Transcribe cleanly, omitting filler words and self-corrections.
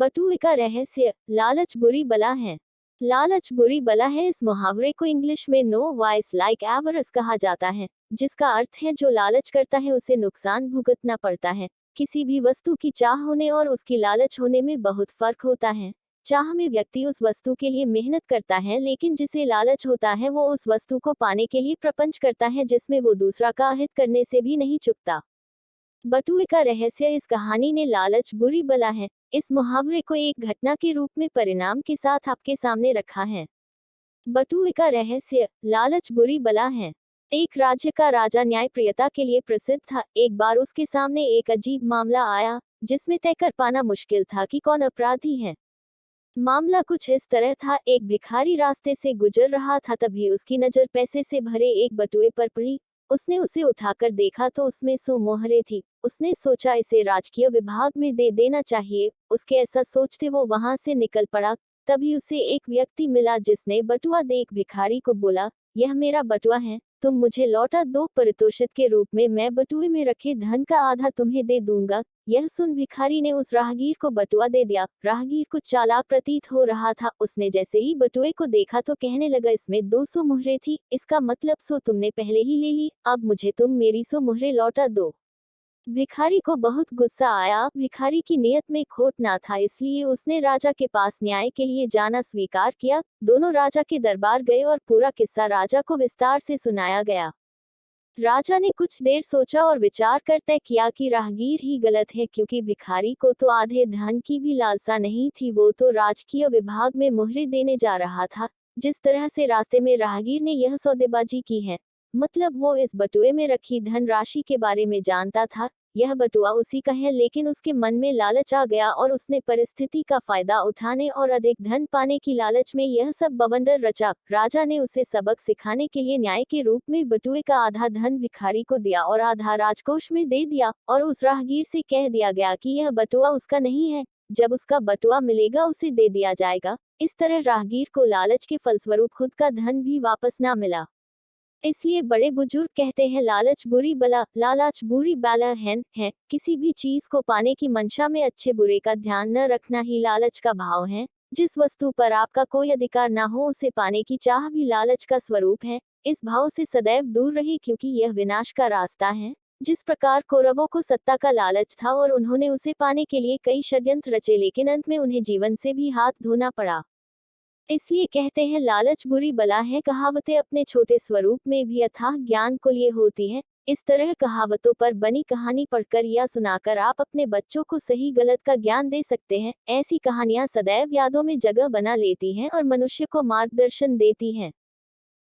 बटुए का रहस्य। लालच बुरी बला है। लालच बुरी बला है। इस मुहावरे को इंग्लिश में नो वाइस लाइक एवरेज कहा जाता है, जिसका अर्थ है जो लालच करता है उसे नुकसान भुगतना पड़ता है। किसी भी वस्तु की चाह होने और उसकी लालच होने में बहुत फर्क होता है। चाह में व्यक्ति उस वस्तु के लिए मेहनत करता है, लेकिन जिसे लालच होता है वो उस वस्तु को पाने के लिए प्रपंच करता है, जिसमें वो दूसरा का हित करने से भी नहीं चूकता। बटुए का रहस्य। इस कहानी ने लालच बुरी बला है इस मुहावरे को एक घटना के रूप में परिणाम के साथ आपके सामने रखा है। बटुए का रहस्य। लालच बुरी बला है। एक राज्य का राजा न्यायप्रियता के लिए प्रसिद्ध था। एक बार उसके सामने एक अजीब मामला आया, जिसमें तय कर पाना मुश्किल था कि कौन अपराधी है। मामला कुछ इस तरह था। एक भिखारी रास्ते से गुजर रहा था, तभी उसकी नजर पैसे से भरे एक बटुए पर पड़ी। उसने उसे उठाकर देखा तो उसमें 100 मोहरें थी। उसने सोचा इसे राजकीय विभाग में दे देना चाहिए। उसके ऐसा सोचते वो वहां से निकल पड़ा। तभी उसे एक व्यक्ति मिला जिसने बटुआ देख भिखारी को बोला, यह मेरा बटुआ है, तुम मुझे लौटा दो। पारितोषिक के रूप में मैं बटुए में रखे धन का आधा तुम्हें दे दूंगा। यह सुन भिखारी ने उस राहगीर को बटुआ दे दिया। राहगीर कुछ चालाक प्रतीत हो रहा था। उसने जैसे ही बटुए को देखा तो कहने लगा, इसमें 200 मुहरें थी, इसका मतलब 100 तुमने पहले ही ले ली, अब मुझे तुम मेरी 100 मुहरें लौटा दो। भिखारी को बहुत गुस्सा आया। भिखारी की नीयत में खोट ना था, इसलिए उसने राजा के पास न्याय के लिए जाना स्वीकार किया। दोनों राजा के दरबार गए और पूरा किस्सा राजा को विस्तार से सुनाया गया। राजा ने कुछ देर सोचा और विचार कर तय किया कि राहगीर ही गलत है, क्योंकि भिखारी को तो आधे धन की भी लालसा नहीं थी। वो तो राजकीय विभाग में मुहरे देने जा रहा था। जिस तरह से रास्ते में राहगीर ने यह सौदेबाजी की है, मतलब वो इस बटुए में रखी धन राशि के बारे में जानता था। यह बटुआ उसी का है, लेकिन उसके मन में लालच आ गया और उसने परिस्थिति का फायदा उठाने और अधिक धन पाने की लालच में यह सब बवंडर रचा। राजा ने उसे सबक सिखाने के लिए न्याय के रूप में बटुए का आधा धन भिखारी को दिया और आधा राजकोष में दे दिया, और उस राहगीर से कह दिया गया कि यह बटुआ उसका नहीं है, जब उसका बटुआ मिलेगा उसे दे दिया जाएगा। इस तरह राहगीर को लालच के फलस्वरूप खुद का धन भी वापस ना मिला। इसलिए बड़े बुजुर्ग कहते हैं, लालच बुरी बला, लालच बुरी बला है। किसी भी चीज को पाने की मंशा में अच्छे बुरे का ध्यान न रखना ही लालच का भाव है। जिस वस्तु पर आपका कोई अधिकार ना हो उसे पाने की चाह भी लालच का स्वरूप है। इस भाव से सदैव दूर रहे, क्योंकि यह विनाश का रास्ता है। जिस प्रकार कौरवों को सत्ता का लालच था और उन्होंने उसे पाने के लिए कई षड्यंत्र रचे, लेकिन अंत में उन्हें जीवन से भी हाथ धोना पड़ा। इसलिए कहते हैं, लालच बुरी बला है। कहावतें अपने छोटे स्वरूप में भी अथाह ज्ञान को लिए होती हैं। इस तरह कहावतों पर बनी कहानी पढ़कर या सुनाकर आप अपने बच्चों को सही गलत का ज्ञान दे सकते हैं। ऐसी कहानियां सदैव यादों में जगह बना लेती हैं और मनुष्य को मार्गदर्शन देती हैं।